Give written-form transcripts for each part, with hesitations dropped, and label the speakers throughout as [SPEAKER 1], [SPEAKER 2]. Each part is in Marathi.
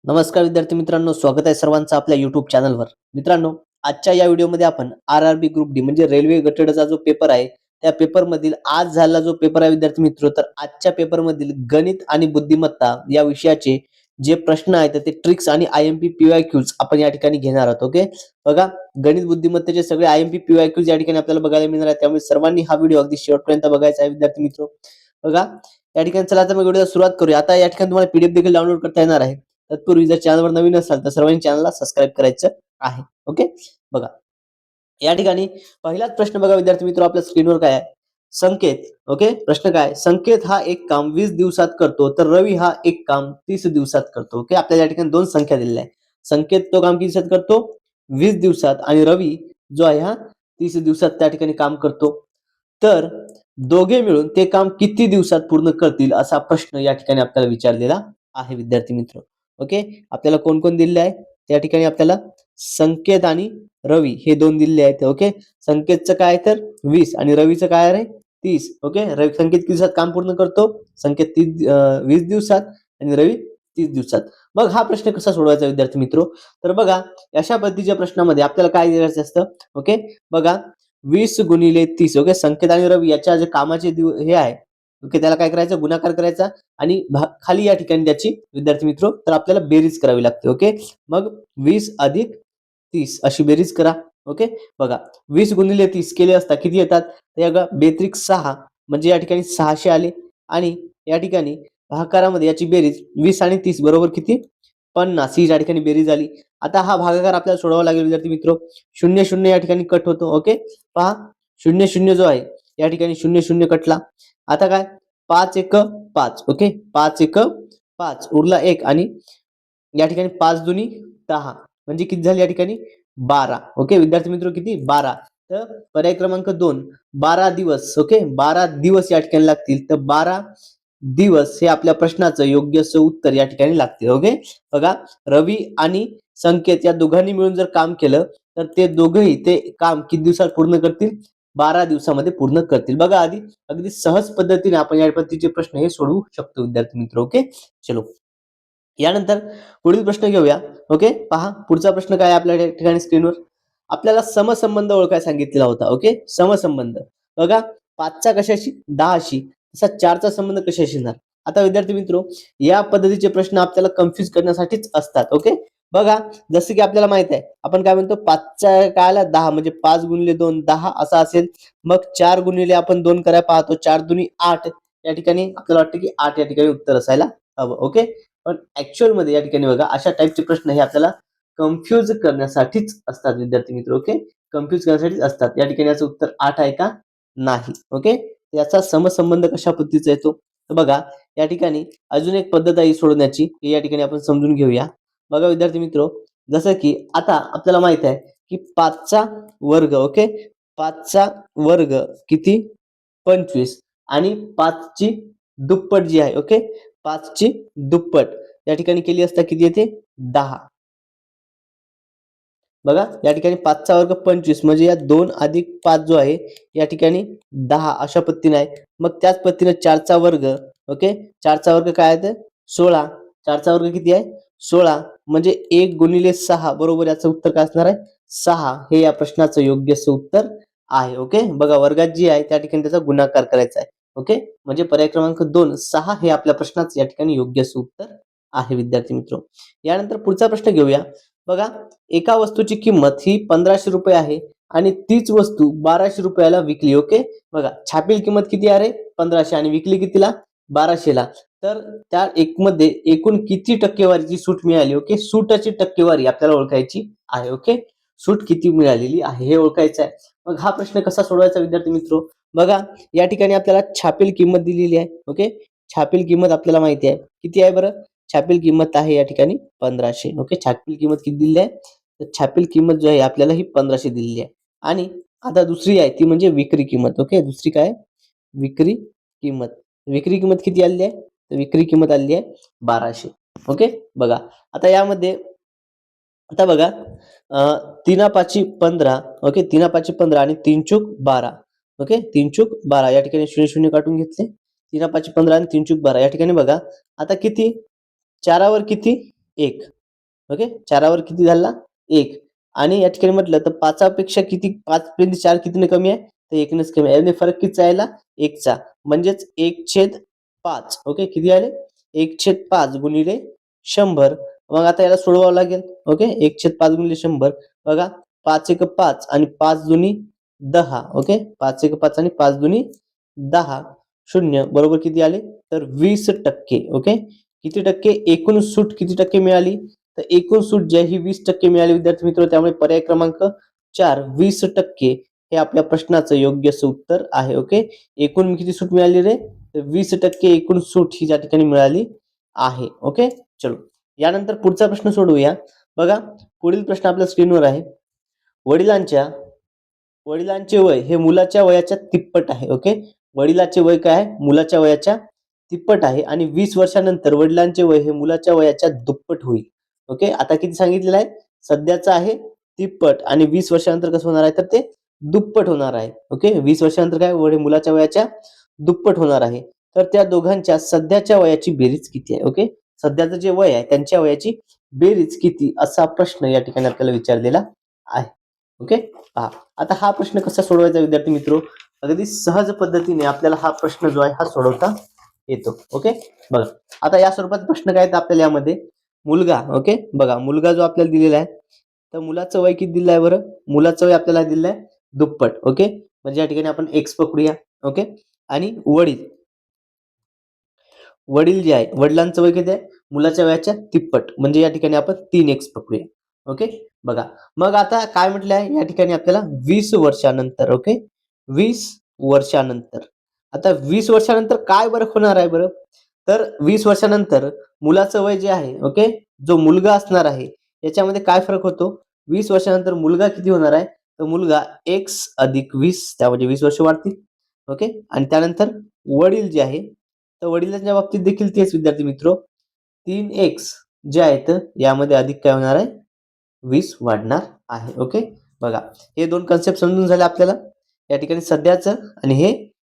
[SPEAKER 1] नमस्कार विद्यार्थी मित्रांनो, स्वागत आहे सर्वांचं आपल्या YouTube चॅनलवर. मित्रांनो, आजच्या या व्हिडिओमध्ये आपण आर-आर-बी ग्रुप डी म्हणजे रेल्वे गटचा जो पेपर आहे, त्या पेपरमधील आज झालेला जो पेपर आहे विद्यार्थी मित्र, तर आजच्या पेपरमधील गणित आणि बुद्धिमत्ता या विषयाचे जे प्रश्न आहेत ते ट्रिक्स आणि आय-एम-पी पी-वाय-क्यूज आपण या ठिकाणी घेणार आहोत. ओके, बघा गणित बुद्धिमत्तेचे सगळे आय-एम-पी पी-वाय-क्यूज या ठिकाणी आपल्याला बघायला मिळणार आहे. त्यामुळे सर्वांनी हा व्हिडिओ अगदी शेवटपर्यंत बघायचा आहे विद्यार्थी मित्र. बघा या ठिकाणी चला आता मग व्हिडिओला सुरुवात करूया. आता या ठिकाणी तुम्हाला पीडीएफ देखील डाउनलोड करता येणार आहे. तत्पूर्वी जर चॅनलवर नवीन असाल तर सर्वांनी चॅनलला सबस्क्राईब करायचं आहे. ओके, बघा या ठिकाणी पहिलाच प्रश्न बघा विद्यार्थी मित्र, आपल्या स्क्रीनवर काय आहे? संकेत. ओके, प्रश्न काय? संकेत हा एक काम 20 दिवसात करतो तर रवी हा एक काम 30 दिवसात करतो. ओके, आपल्याला या ठिकाणी दोन संख्या दिलेल्या आहे. संकेत तो काम किती दिवसात करतो? 20 दिवसात, आणि रवी जो आहे हा 30 दिवसात त्या ठिकाणी काम करतो. तर दोघे मिळून ते काम किती दिवसात पूर्ण करतील असा प्रश्न या ठिकाणी आपल्याला विचारलेला आहे विद्यार्थी मित्र. ओके, आपल्याला कोण कोण दिले आहे त्या ठिकाणी? आपल्याला संकेत आणि रवी हे दोन दिले आहेत. ओके, संकेतचं काय तर 20 आणि रवीचं काय आहे 30. ओके, संकेत किती दिवसात काम पूर्ण करतो? संकेत 20 दिवसात आणि रवी 30 दिवसात. मग हा प्रश्न कसा सोडवायचा विद्यार्थी मित्र? तर बघा अशा पद्धतीच्या प्रश्नामध्ये आपल्याला काय करायचं असतं? ओके, बघा 20 गुणिले 30. ओके, संकेत आणि रवी याच्या जे कामाचे हे आहे, ओके, त्याला काय करायचं? गुणाकार करायचा आणि खाली या ठिकाणी त्याची विद्यार्थी मित्र तर आपल्याला बेरीज करावी लागते. ओके, मग 20 अधिक 30 अशी बेरीज करा. ओके, बघा 20 गुणिले 30 केले असता किती येतात? तर बेत्रिक 6 म्हणजे या ठिकाणी 600 आले, आणि या ठिकाणी भागाकारामध्ये याची बेरीज 20 आणि 30 बरोबर किती? 50 ही या ठिकाणी बेरीज आली. आता हा भागाकार आपल्याला सोडवावा लागेल विद्यार्थी मित्र. 0 0 या ठिकाणी कट होतो. ओके, पहा 0 0 जो आहे या ठिकाणी 0 0 कटला. आता काय? 5 1 5. ओके, 5 1 5 उरला 1, आणि या ठिकाणी 5 दुनी 10 म्हणजे किती झाले या ठिकाणी? 12. ओके विद्यार्थी मित्र, किती? 12. तर पर्याय क्रमांक 2 12 दिवस. ओके, 12 दिवस या ठिकाणी लागतील. तर 12 दिवस हे आपल्या प्रश्नाचं योग्य उत्तर या ठिकाणी लागते. ओके, बघा रवी आणि संकेत या दोघांनी मिळून जर काम केलं तर ते दोघंही ते काम किती दिवसात पूर्ण करतील? 12 दिवसामध्ये पूर्ण करतील. बघा आधी अगदी सहज पद्धतीने आपण या पद्धतीचे प्रश्न हे सोडवू शकतो विद्यार्थी मित्र. ओके, चलो यानंतर पुढील प्रश्न घेऊया. ओके, पहा पुढचा प्रश्न काय आहे आपल्या ठिकाणी स्क्रीनवर? आपल्याला समसंबंध ओळखायला सांगितलेला होता. ओके, समसंबंध बघा 5चा कशाशी? 10शी. तसा 4चा संबंध कशाशी येणार? आता विद्यार्थी मित्र, या पद्धतीचे प्रश्न आपल्याला कन्फ्युज करण्यासाठीच असतात. ओके, बघा जसं की आपल्याला माहित आहे, आपण काय म्हणतो? 5च्या काळाला 10 म्हणजे 5 गुणिले 2 10 असा असेल. मग 4 गुणिले आपण 2 करायला पाहतो, 4 दुनी 8. या ठिकाणी आपल्याला वाटतं की 8 या ठिकाणी उत्तर असायला हवं. ओके, पण ऍक्च्युअल मध्ये या ठिकाणी बघा अशा टाईपचे प्रश्न हे आपल्याला कन्फ्युज करण्यासाठीच असतात विद्यार्थी मित्र. ओके, कन्फ्युज करण्यासाठीच असतात. या ठिकाणी याचं उत्तर 8 आहे का? नाही. ओके, याचा समसंबंध कशा पद्धतीचा येतो? तर बघा या ठिकाणी अजून एक पद्धत आहे सोडवण्याची, हे या ठिकाणी आपण समजून घेऊया. बघा विद्यार्थी मित्र, जसं की आता आपल्याला माहित आहे की 5चा वर्ग. ओके, 5चा वर्ग किती? 25, आणि 5ची दुप्पट जी आहे. ओके, 5ची दुप्पट या ठिकाणी केली असता किती येते? 10. बघा या ठिकाणी 5चा वर्ग 25 म्हणजे या 2 अधिक 5 जो आहे या ठिकाणी 10 अशा पद्धतीने आहे. मग त्याच पद्धतीने 4चा वर्ग. ओके, 4चा वर्ग काय आहे? 16. 4चा वर्ग किती आहे? 16 म्हणजे 1 गुणिले 6 बरोबर याचं उत्तर काय असणार आहे? 6 हे या प्रश्नाचं योग्य उत्तर आहे. ओके, बघा वर्गात जी आहे त्या ठिकाणी त्याचा गुणाकार करायचा आहे. ओके, म्हणजे पर्याय क्रमांक 2 6 हे आपल्या प्रश्नाचं या ठिकाणी योग्य उत्तर आहे विद्यार्थी मित्र. यानंतर पुढचा प्रश्न घेऊया. बघा एका वस्तूची किंमत ही 1500 रुपये आहे आणि तीच वस्तू 1200 रुपयाला विकली. ओके, बघा छापील किंमत किती आहे? 1500 आणि विकली कितीला? 1200ला. तर त्या मध्ये एकूण किती टक्केवारीची सूट मिळाली? ओके, सूटाची टक्केवारी आपल्याला ओळखायची आहे. ओके, सूट किती मिळालेली आहे हे ओळखायचं आहे. मग हा प्रश्न कसा सोडवायचा विद्यार्थी मित्र? बघा या ठिकाणी आपल्याला छापील किंमत दिलेली आहे. ओके, छापील किंमत आपल्याला माहिती आहे किती आहे बरं? छापील किंमत आहे या ठिकाणी 1500. ओके, छापील किंमत किती दिली आहे? तर छापील किंमत जो आहे आपल्याला ही 1500 दिलेली आहे. आणि आता दुसरी आहे ती म्हणजे विक्री किंमत. ओके, दुसरी काय? विक्री किंमत. विक्री किंमत किती आलेली आहे? तर विक्री किंमत आलेली आहे 1200. ओके, बघा आता यामध्ये आता बघा 3 15. ओके, 3 15 आणि 3 चूक 12. ओके, 3 चूक 12 या ठिकाणी 0 0 काढून घेतले. 3 15 आणि 3 चूक 12 या ठिकाणी बघा आता किती? 4वर किती? 1. ओके, 4वर किती झाला 1 आणि या ठिकाणी म्हटलं तर 5पेक्षा किती 5 पर्यंत 4 कितीने कमी आहे तर 1नेच कमी आहे. याने फरक कितीचा आला 1चा म्हणजेच 1/5 ओके किती आले 1/5 गुणिले 100. मग आता याला सोडवावं लागेल. ओके 1/5 गुणिले 100 बघा 5 1 5 आणि 5 दुनी 10 ओके 5 1 5 आणि 5 दुनी 10 शून्य बरोबर किती आले तर 20%. ओके किती टक्के एकूण सूट किती टक्के मिळाली तर एकूण सूट जी आहे ही 20% मिळाली विद्यार्थी मित्र. त्यामुळे पर्याय क्रमांक 4 20% हे आपल्या प्रश्नाचं योग्य असं उत्तर आहे. ओके एकूण किती सूट मिळाली रे तर 20% एकूण सूट ही ज्या ठिकाणी मिळाली आहे. ओके चलो यानंतर पुढचा प्रश्न सोडवूया. बघा पुढील प्रश्न आपल्या स्क्रीनवर आहे. वडिलांच्या वडिलांचे वय हे मुलाच्या वयाच्या तिप्पट आहे. ओके वडिलांचे वय काय आहे मुलाच्या वयाच्या तिप्पट आहे आणि 20 वर्षानंतर वडिलांचे वय हे मुलाच्या वयाच्या दुप्पट होईल. ओके आता किती सांगितलेलं आहे सध्याचं आहे तिप्पट आणि 20 वर्षानंतर कसं होणार आहे तर ते दुप्पट होणार आहे. ओके 20 वर्षानंतर काय मुलाच्या वयाच्या दुप्पट होणार आहे. तर त्या दोघांच्या सध्याच्या वयाची बेरीज किती आहे. ओके सध्याचं जे वय आहे त्यांच्या वयाची बेरीज किती असा प्रश्न या ठिकाणी आपल्याला विचारलेला आहे. ओके पहा आता हा प्रश्न कसा सोडवायचा विद्यार्थी मित्र अगदी सहज पद्धतीने आपल्याला हा प्रश्न जो आहे हा सोडवता येतो. ओके बघा आता या स्वरूपात प्रश्न काय तर आपल्याला यामध्ये मुलगा ओके बघा मुलगा जो आपल्याला दिलेला आहे तर मुलाचं वय किती दिलं आहे बरं मुलाचं वय आपल्याला दिलेलं आहे दुप्पट. ओके म्हणजे या ठिकाणी आपण एक्स पकडूया. ओके आणि वडील जे आहे वडिलांचं वय किती आहे मुलाच्या वयाच्या तिप्पट म्हणजे या ठिकाणी आपण 3x पकडूया. ओके बघा मग आता काय म्हटलं आहे या ठिकाणी आपल्याला 20 वर्षानंतर. ओके 20 वर्षानंतर आता 20 वर्षानंतर काय बरं होणार आहे बरं तर 20 वर्षानंतर मुलाचं वय जे आहे ओके जो मुलगा असणार आहे याच्यामध्ये काय फरक होतो 20 वर्षानंतर मुलगा किती होणार आहे तर मुलगा x अधिक 20 त्यामध्ये 20 वर्ष वाढतील. ओके आणि त्यानंतर वडील जे आहे तर वडिलांच्या बाबतीत देखील तेच विद्यार्थी मित्र 3x जे आहेत यामध्ये अधिक काय होणार आहे 20 वाढणार आहे. ओके बघा हे दोन कन्सेप्ट समजून झाले आपल्याला या ठिकाणी सध्याचं आणि हे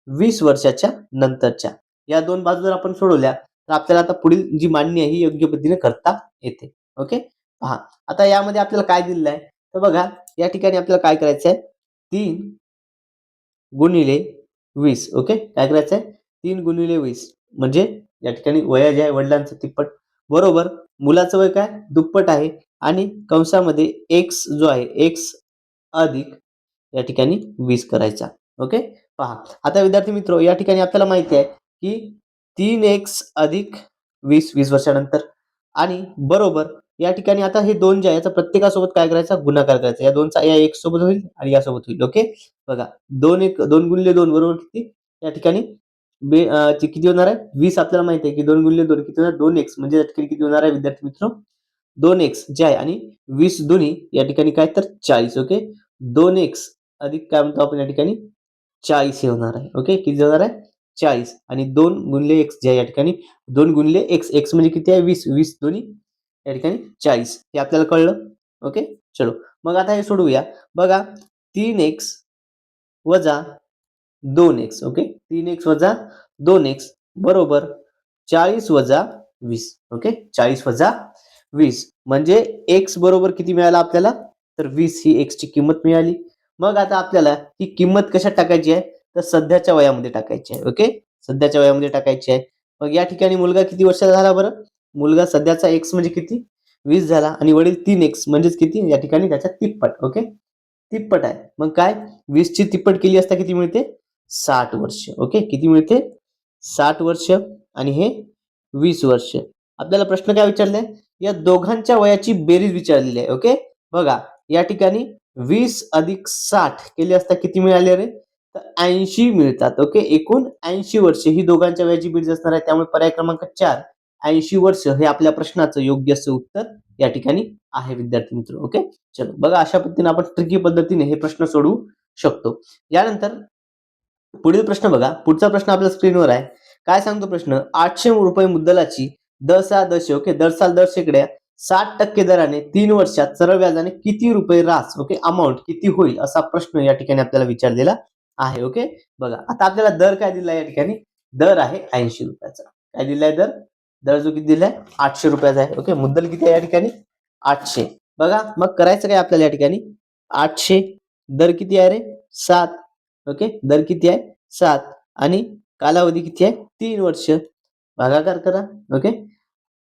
[SPEAKER 1] 20 वर्षाच्या नंतरच्या या दोन बाजू जर आपण सोडवल्या तर आपल्याला आता पुढील जी मांडणी आहे ही योग्य पद्धतीने करता येते. ओके पहा आता यामध्ये आपल्याला काय दिलेलं आहे तर बघा या ठिकाणी आपल्याला काय करायचं आहे 3 गुणिले 20. ओके काय करायचं आहे 3 गुणिले 20 म्हणजे या ठिकाणी वय जे आहे वडिलांचं तिप्पट बरोबर मुलाचं वय काय दुप्पट आहे आणि कंसामध्ये x जो आहे x अधिक या ठिकाणी 20 करायचा. ओके पहा आता विद्यार्थी मित्र या ठिकाणी आपल्याला माहिती आहे की 3x अधिक 20 20 वर्षानंतर आणि बरोबर या ठिकाणी आता हे दोन जे आहे याचा प्रत्येकासोबत काय करायचा गुणाकार करायचा या दोनचा या एक सोबत होईल आणि या सोबत होईल. ओके बघा 2 गुणिले 2 बरोबर किती या ठिकाणी किती होणार आहे 20 आपल्याला माहिती आहे की 2 गुणिले 2 किती होणार 2x म्हणजे या ठिकाणी किती होणार आहे विद्यार्थी मित्र 2x जे आहे आणि 20 दोन्ही या ठिकाणी काय तर 40. ओके 2x अधिक काय म्हणतो आपण या ठिकाणी 40 हे होणार आहे. ओके किती होणार आहे 40 आणि 2 गुणिले x जे आहे या ठिकाणी 2 गुणिले x म्हणजे किती आहे 20 20 दोन्ही या ठिकाणी 40 हे आपल्याला कळलं. ओके चलो मग आता हे सोडवूया बघा 3x वजा 2x. ओके 3x वजा 2x बरोबर 40 वजा 20. ओके 40 वजा 20 म्हणजे x बरोबर किती मिळाला आपल्याला तर 20 ही x ची किंमत मिळाली. मग आता आपल्याला ही किंमत कशात टाकायची आहे तर सध्याच्या वयामध्ये टाकायची आहे. ओके सध्याच्या वयामध्ये टाकायची आहे. मग या ठिकाणी मुलगा किती वर्षाचा झाला बरं मुलगा सध्याचा x म्हणजे किती 20 झाला आणि वडील 3x म्हणजेच किती या ठिकाणी त्याच्या तिप्पट. ओके तिप्पट आहे मग काय 20 ची तिप्पट केली असता किती मिळते 60 वर्ष. ओके किती मिळते 60 वर्ष आणि हे 20 वर्ष. आपल्याला प्रश्न काय विचारलाय या दोघांच्या वयाची बेरीज विचारलेली आहे. ओके बघा या ठिकाणी 20 अधिक 60 केले असता किती मिळाले रे तर 80 मिळतात. ओके एकूण 80 वर्ष ही दोघांच्या वयाची बेरीज असणार आहे. त्यामुळे पर्याय क्रमांक 4 80 वर्ष हे आपल्या प्रश्नाचं योग्य असं उत्तर या ठिकाणी आहे विद्यार्थी मित्र. ओके चलो बघा अशा पद्धतीने आपण ट्रिकी पद्धतीने हे प्रश्न सोडवू शकतो. यानंतर पुढील प्रश्न बघा पुढचा प्रश्न आपल्या स्क्रीनवर आहे. काय सांगतो प्रश्न 800 रुपये मुद्दलाची दर दशे ओके दर साल दर शेकड्या 60% दराने 3 वर्षात सरळ व्याजाने किती रुपये रास ओके अमाऊंट किती होईल असा प्रश्न या ठिकाणी आपल्याला विचारलेला आहे. ओके बघा आता आपल्याला दर काय दिला या ठिकाणी दर आहे 80 रुपयाचा काय दिलाय दर जो किती दिलाय 800 रुपयाचा आहे. ओके मुद्दल किती आहे या ठिकाणी 800. बघा मग करायचं काय आपल्याला या ठिकाणी 800 दर किती आहे रे 7. ओके दर किती आहे 7 आणि कालावधी किती आहे 3 वर्ष. भागाकार करा. ओके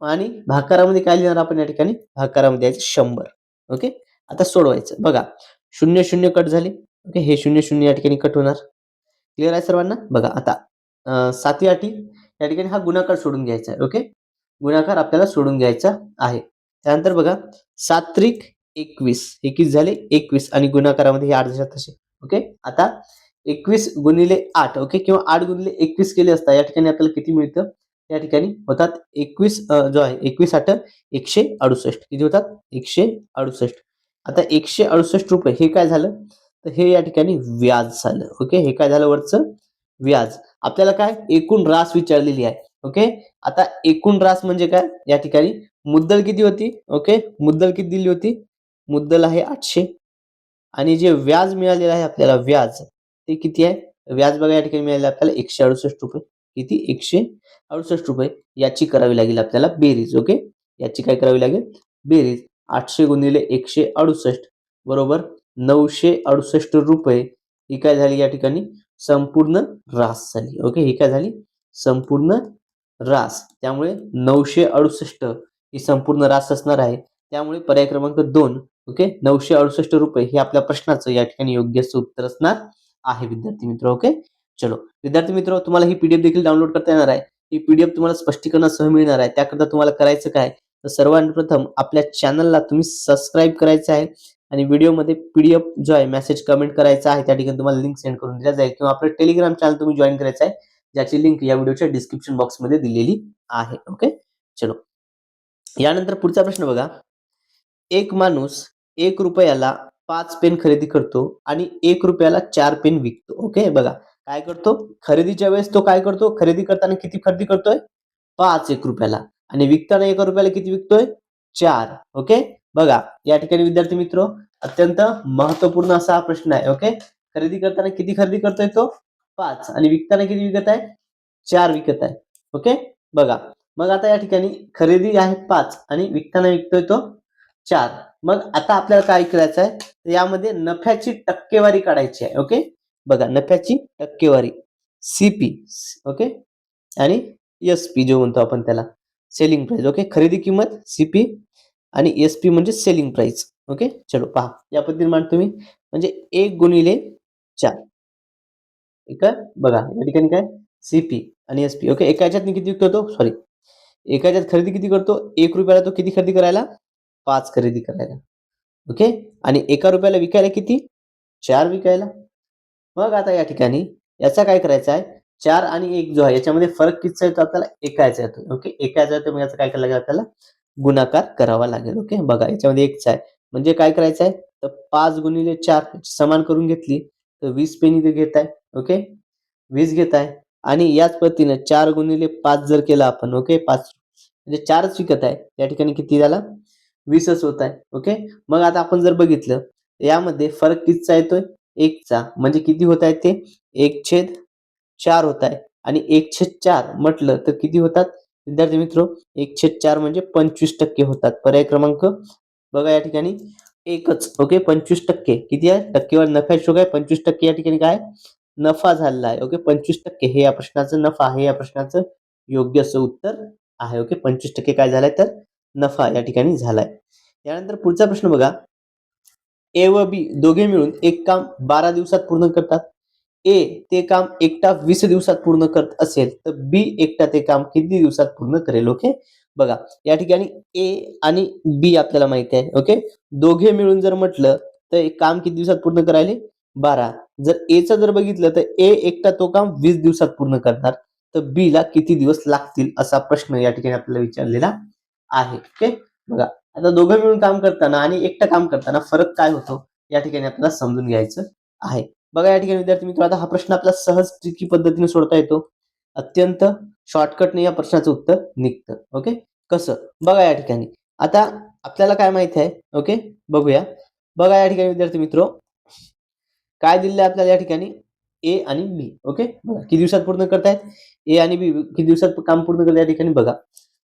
[SPEAKER 1] आणि भाकारामध्ये काय लिहिणार आपण या ठिकाणी भाकारामध्ये यायचं 100. ओके आता सोडवायचं बघा 0 कट झाले. ओके हे 0 या ठिकाणी कट होणार. क्लिअर आहे सर्वांना. बघा आता 7 अटी या ठिकाणी हा गुणाकार सोडून घ्यायचा आहे. ओके गुणाकार आपल्याला सोडून घ्यायचा आहे. त्यानंतर बघा 7 त्रिक 21 हे किती झाले 21 आणि गुणाकारामध्ये हे 8 तसे. ओके आता 21 गुणिले 8 ओके किंवा 8 गुणिले 21 केले असता या ठिकाणी आपल्याला किती मिळतं या ठिकाणी होतात 21 जो आहे 21 8 168 किती होतात 168. आता 168 रुपये हे काय झालं तर हे या ठिकाणी व्याज झालं. ओके हे काय झालं वरचं व्याज. आपल्याला काय एकूण रास विचारलेली आहे. ओके आता एकूण रास म्हणजे काय या ठिकाणी मुद्दल किती होती. ओके मुद्दल किती दिली होती मुद्दल आहे 800 आणि जे व्याज मिळालेलं आहे आपल्याला व्याज ते किती आहे व्याज बघा या ठिकाणी मिळाले आपल्याला 168 रुपये. किती 168 रुपये याची करावी लागेल आपल्याला बेरीज. ओके याची काय करावी लागेल बेरीज 800 गुणिले 168 बरोबर 968 रुपये ही काय झाली या ठिकाणी संपूर्ण रास झाली. ओके ही काय झाली संपूर्ण रास. त्यामुळे 968 ही संपूर्ण रास असणार आहे. त्यामुळे पर्याय क्रमांक 2 ओके 968 रुपये हे आपल्या प्रश्नाचं या ठिकाणी योग्य उत्तर असणार आहे विद्यार्थी मित्र. ओके चलो विद्यार्थी मित्र तुम्हाला ही पीडीएफ देखील डाउनलोड करता येणार आहे. ही पीडीएफ तुम्हाला स्पष्टीकरणासह मिळणार आहे. त्याकरता तुम्हाला करायचं काय तर सर्वप्रथम आपल्या चॅनलला तुम्ही सबस्क्राईब करायचं आहे आणि व्हिडिओमध्ये पीडीएफ जो आहे मेसेज कमेंट करायचा आहे त्या ठिकाणी तुम्हाला लिंक सेंड करून दिला जाईल किंवा आपलं टेलिग्राम चॅनल तुम्ही जॉईन करायचं आहे ज्याची लिंक या व्हिडिओच्या डिस्क्रिप्शन बॉक्समध्ये दिलेली आहे. ओके चलो यानंतर पुढचा प्रश्न बघा एक माणूस 1 रुपयाला 5 पेन खरेदी करतो आणि 1 रुपयाला 4 पेन विकतो. ओके बघा काय करतो खरेदीच्या वेळेस तो काय करतो खरेदी करताना किती खरेदी करतोय 5 1 रुपयाला आणि विकताना 1 रुपयाला किती विकतोय 4. ओके बघा या ठिकाणी विद्यार्थी मित्र अत्यंत महत्वपूर्ण असा हा प्रश्न आहे. ओके खरेदी करताना किती खरेदी करतोय तो 5 आणि विकताना किती विकत आहे 4 विकत आहे. ओके बघा मग आता या ठिकाणी खरेदी आहे 5 आणि विकताना विकतोय तो 4. मग आता आपल्याला काय करायचं आहे यामध्ये नफ्याची टक्केवारी काढायची आहे. ओके बघा नफ्याची टक्केवारी सीपी ओके आणि एसपी जो म्हणतो आपण त्याला सेलिंग प्राइस. ओके खरेदी किंमत सीपी आणि एसपी म्हणजे सेलिंग प्राइस. ओके चलो पहा या पद्धतीने मांडतो मी म्हणजे 1 गुणिले 4 ठीक आहे बघा या ठिकाणी काय सीपी आणि एसपी. ओके एका ह्याच्यात किती विकतो तो सॉरी एका ह्याच्यात खरेदी किती करतो 1 रुपयाला तो किती खरेदी करायला 5 खरेदी करायला. ओके आणि 1 रुपयाला विकायला किती 4 विकायला. मग आता या ठिकाणी याचा काय करायचा आहे 4 आणि 1 जो आहे याच्यामध्ये फरक कितीचा येतो आपल्याला एकाचा येतो. ओके एकाचा येतो मग याचा काय करायला लागेल आपल्याला गुणाकार करावा लागेल. ओके बघा याच्यामध्ये 1चा आहे म्हणजे काय करायचं आहे तर 5 गुणिले 4 समान करून घेतली तर 20 पेन इथे घेत आहे. ओके 20 घेत आहे आणि याच पद्धतीने 4 गुणिले 5 जर केला आपण ओके 5 म्हणजे 4च विकत आहे या ठिकाणी किती झाला 20च होत आहे. ओके मग आता आपण जर बघितलं यामध्ये फरक कितीचा येतोय 1चा म्हणजे किती होत आहे ते 1/4 होत आहे आणि 1/4 म्हटलं तर किती होतात विद्यार्थी मित्र 1/4 म्हणजे 25% होतात. पर्याय क्रमांक बघा या ठिकाणी एकच. ओके 25% किती आहे टक्केवारी नफ्या शोक आहे 25% या ठिकाणी काय नफा झालेला आहे. ओके 25% हे या प्रश्नाचं नफा आहे या प्रश्नाचं योग्य असं उत्तर आहे. ओके 25% काय झालंय तर नफा या ठिकाणी झालाय. त्यानंतर पुढचा प्रश्न बघा ए व बी दोघे मिळून एक काम 12 दिवसात पूर्ण करतात. ए ते काम एकटा 20 दिवसात पूर्ण करत असेल तर बी एकटा ते काम किती दिवसात पूर्ण करेल. ओके बघा या ठिकाणी ए आणि बी आपल्याला माहिती आहे. ओके दोघे मिळून जर म्हटलं तर काम किती दिवसात पूर्ण करायले 12. जर एचं जर बघितलं तर ए एकटा तो काम 20 दिवसात पूर्ण करणार तर बी ला किती दिवस लागतील असा प्रश्न या ठिकाणी आपल्याला विचारलेला आहे. ओके बघा आता दोघं मिळून काम करताना आणि एकटं काम करताना फरक काय होतो या ठिकाणी आपल्याला समजून घ्यायचं आहे. बघा या ठिकाणी विद्यार्थी मित्र आता हा प्रश्न आपला सहज ट्रिकी पद्धतीने सोडता येतो. अत्यंत शॉर्टकटने या प्रश्नाचं उत्तर निघतं. ओके कसं बघा या ठिकाणी आता आपल्याला काय माहिती आहे. ओके बघूया बघा या ठिकाणी विद्यार्थी मित्र काय दिलेलं आहे आपल्याला या ठिकाणी ए आणि बी. ओके बघा किती दिवसात पूर्ण करतायत ए आणि बी किती दिवसात काम पूर्ण करतात या ठिकाणी बघा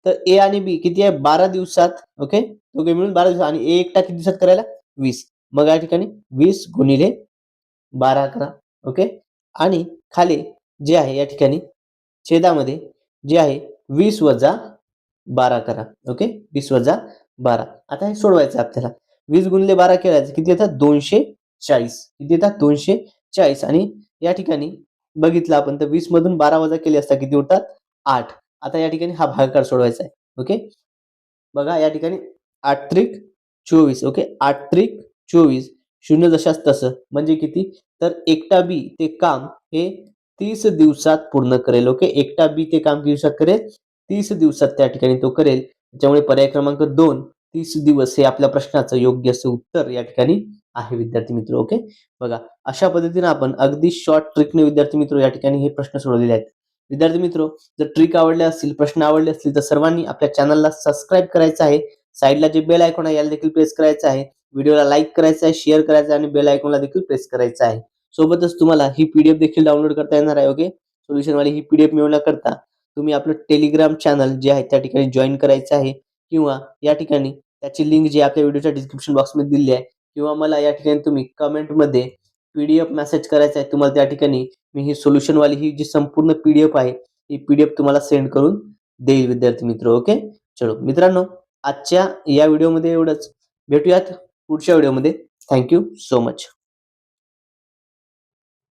[SPEAKER 1] तर ए आणि बी किती आहे 12 दिवसात. ओके, दोघे मिळून 12 दिवसात आणि ए एकटा किती दिवसात करायला 20. मग या ठिकाणी 20 गुणिले 12 करा. ओके, आणि खाली जे आहे या ठिकाणी छेदामध्ये जे आहे 20 वजा 12 करा. ओके, 20 वजा 12. आता हे सोडवायचं आपल्याला. 20 गुणिले 12 केल्याचं किती येतात 240. किती येतात 240 आणि या ठिकाणी बघितलं आपण तर 20 मधून 12 वजा केले असता किती होतात 8. आता या ठिकाणी हा भागाकार सोडवायचा आहे. ओके, बघा या ठिकाणी 8 त्रिक 24. ओके, 8 त्रिक 24 शून्य जशाच तसं म्हणजे किती तर एकटा बी ते काम हे 30 दिवसात पूर्ण करेल. ओके, एकटा बी ते काम किती दिवसात करेल 30 दिवसात त्या ठिकाणी तो करेल. त्याच्यामुळे पर्याय क्रमांक 2 30 दिवस हे आपल्या प्रश्नाचं योग्य असं उत्तर या ठिकाणी आहे विद्यार्थी मित्र. ओके, बघा अशा पद्धतीने आपण अगदी शॉर्ट ट्रिकने विद्यार्थी मित्र या ठिकाणी हे प्रश्न सोडवलेले आहेत. विद्यार्थी मित्र, जर ट्रिक आवडल्या असतील, प्रश्न आवडले असतील तर सर्वांनी आपल्या चॅनलला सबस्क्राईब करायचं आहे. साईडला जे बेल आयकॉन आहे याला देखील प्रेस करायचं आहे. व्हिडिओला लाईक करायचं आहे, शेअर करायचं आहे आणि बेल आयकॉनला देखील प्रेस करायचं आहे. सोबतच तुम्हाला ही पीडीएफ देखील डाउनलोड करता येणार आहे. ओके, सोल्युशन वाली ही पीडीएफ मिळवण्याकरता तुम्ही आपलं टेलिग्राम चॅनल जे आहे त्या ठिकाणी जॉईन करायचं आहे किंवा या ठिकाणी त्याची लिंक जी आपल्या व्हिडिओच्या डिस्क्रिप्शन बॉक्समध्ये दिली आहे किंवा मला या ठिकाणी तुम्ही कमेंटमध्ये पीडीएफ मेसेज करायचा आहे. तुम्हाला त्या ठिकाणी मी ही सोल्युशन वाली ही जी संपूर्ण पीडीएफ आहे ही पीडीएफ तुम्हाला सेंड करून देईल विद्यार्थी मित्र. ओके, चलो मित्रांनो, आजच्या या व्हिडिओमध्ये एवढंच. भेटूयात पुढच्या व्हिडिओमध्ये. Thank you so much.